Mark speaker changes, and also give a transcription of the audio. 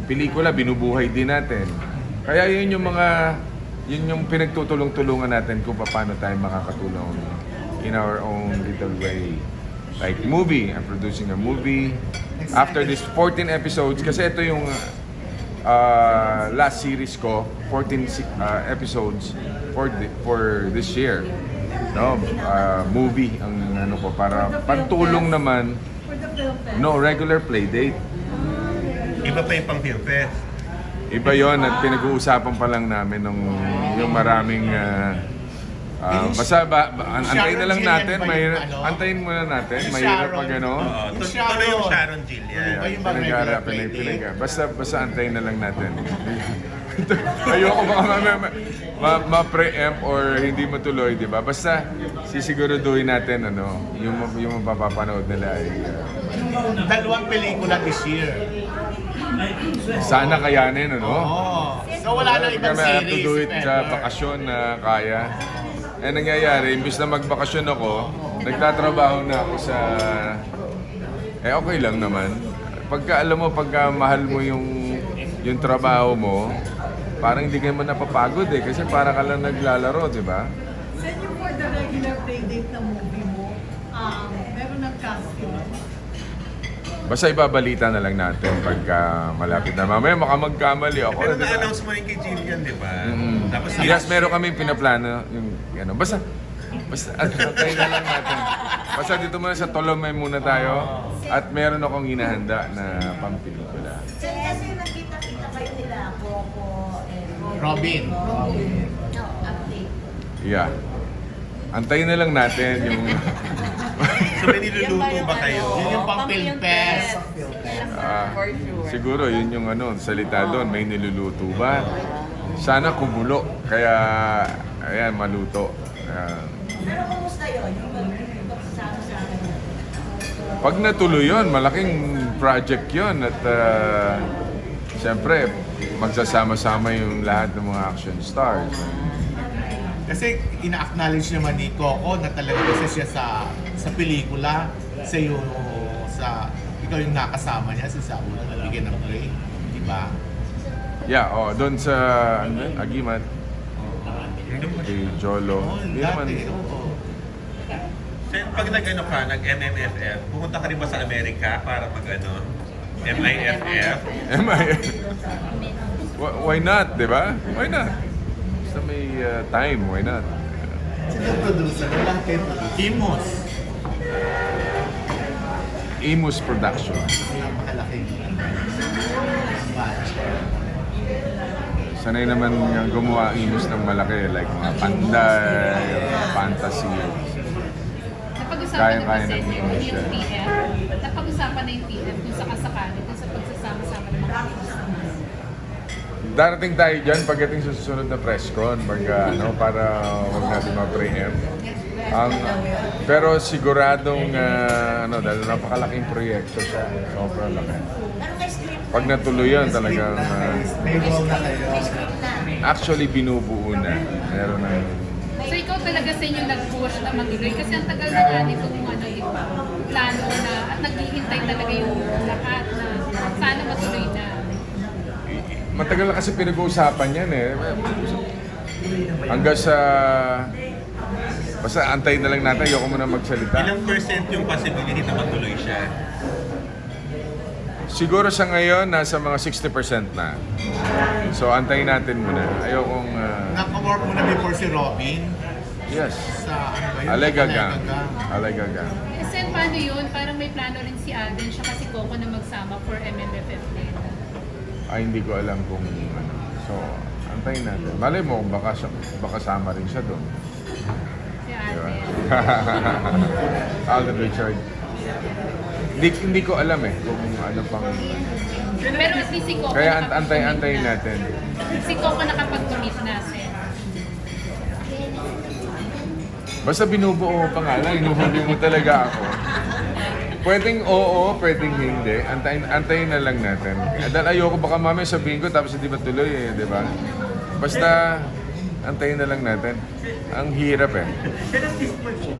Speaker 1: pelikula, binubuhay din natin. Kaya yun yung pinagtutulong-tulungan natin kung paano tayo makakatulong in our own little way. Like movie, I'm producing a movie. After this 14 episodes, kasi ito yung last series ko, 14 episodes for this year. No, movie ang ano ko para pantulong naman. No regular play date.
Speaker 2: Iba pa yung pang film fest.
Speaker 1: Iba yon at pinag-uusapan pa lang namin yung maraming basta antayin na lang natin, antayin muna natin, mahirap pag ano.
Speaker 2: Tuloy yung Sharon Gillian.
Speaker 1: Basta antayin na lang natin. Ayoko baka ma-preempt or hindi matuloy, di ba? Basta sisiguraduhin natin yung mapapanood nila ay
Speaker 3: Dalawang pelikula this year.
Speaker 1: sana kayanin, ano?
Speaker 3: So wala na ibang
Speaker 1: Kami have to
Speaker 3: series.
Speaker 1: do it sa bakasyon na kaya. Eh nangyayari, imbis na magbakasyon ako, nagtatrabaho na ako sa... okay lang naman. Pagka alam mo, pagka mahal mo yung trabaho mo, parang hindi kayo man napapagod eh. Kasi para ka lang naglalaro, di ba?
Speaker 4: Send you for the regular playdate na movie mo, meron ng casting.
Speaker 1: Basta ibabalita na lang natin pagka malapit na. Mamaya magkamali ako.
Speaker 2: Pero
Speaker 1: di ba?
Speaker 2: na-announce mo rin kay Gillian, di ba? Tapos
Speaker 1: Yes, meron kami pinaplano. Basta antayin na lang natin. Basta dito muna sa Tolomay muna tayo. At meron akong hinahanda na pampelikula.
Speaker 5: Sir, kasi nakita-kita kayo nila, Coco and
Speaker 3: Robin.
Speaker 5: Update.
Speaker 1: Yeah. Antayin na lang natin yung...
Speaker 2: So may niluluto ba kayo?
Speaker 3: Yun yung pang film fest.
Speaker 6: For sure.
Speaker 1: Siguro yun yung salita doon. May niluluto ba? Sana kumulo. Kaya, ayan, maluto.
Speaker 5: Pero kumusta yun? Yung pagsasama-sama niya?
Speaker 1: Pag natuloy yun, malaking project yun. At siyempre, magsasama-sama yung lahat ng mga action stars.
Speaker 3: Kasi ina-acknowledge naman ni Coco na talaga isa siya sa pelikula, ikaw yung nakasama niya sa una na bigyan ng break, di ba?
Speaker 1: Yeah, doon sa Agimat, kay Jolo. Hindi naman.
Speaker 2: So, pag nag-MMFF, pumunta ka rin ba sa Amerika para MIFF?
Speaker 1: Why not, di ba? Why not? Basta may time, why not?
Speaker 3: Sino producer? Wala kayo producer. Kimos.
Speaker 1: Imus Production.
Speaker 3: Napakalaki.
Speaker 1: Sanay naman yung gumawa Imus ng malaki, like mga panday, fantasy.
Speaker 6: Napag-usapan na ba
Speaker 1: Kaya-kaya
Speaker 6: sa
Speaker 1: ng
Speaker 6: inyo
Speaker 1: English
Speaker 6: yung
Speaker 1: yan.
Speaker 6: TF? Napag-usapan na yung TF kung sakasakali dun sa pagsasama-sama ng mga artista.
Speaker 1: Darating tayo dyan pagdating sa susunod na press con, para huwag natin ma-preempt. Pero siguradong, dahil napakalaking proyekto siya, sobrang laki.
Speaker 5: Pero may script na.
Speaker 1: Pag natuloy yan, talagang,
Speaker 3: May role na kayo.
Speaker 5: May script na.
Speaker 1: actually binubuo na. Meron na.
Speaker 6: So ikaw talaga sa inyo nag-push na matuloy kasi ang tagal na nga nitong plano na at naghihintay talaga yung lahat na sana matuloy na.
Speaker 1: Matagal na kasi pinag-uusapan yan eh. Hanggang sa... Basta antayin na lang natin, ayoko muna magsalita.
Speaker 2: Ilang percent yung possibility na matuloy siya?
Speaker 1: Siguro sa ngayon, nasa mga 60% na. So antayin natin muna. Ayokong...
Speaker 3: Naka-work mo na before si Robin
Speaker 1: yes.
Speaker 3: sa
Speaker 1: Alegagang. Alegagang.
Speaker 6: Eh, Sen, paano yun? Parang may plano rin si Alden siya kasi Coco na magsama for MMFF din.
Speaker 1: Ay, hindi ko alam kung ano. So, antayin natin. Malay mo, baka sama rin siya doon.
Speaker 6: Si Alden.
Speaker 1: Alden Richard. Hindi ko alam eh kung ano pang...
Speaker 6: Pero at least si Coco
Speaker 1: Kaya
Speaker 6: nakapag-commit
Speaker 1: antayin
Speaker 6: na.
Speaker 1: natin.
Speaker 6: Si Coco nakapag-commit na, Sen.
Speaker 1: Basta binubuo pa nga lang, inuhuli mo talaga ako. Pwedeng oo, pwedeng hindi. Antayin na lang natin. Dahil ayoko baka mamaya sabihin ko tapos hindi matuloy eh, di ba? Basta antayin na lang natin. Ang hirap eh.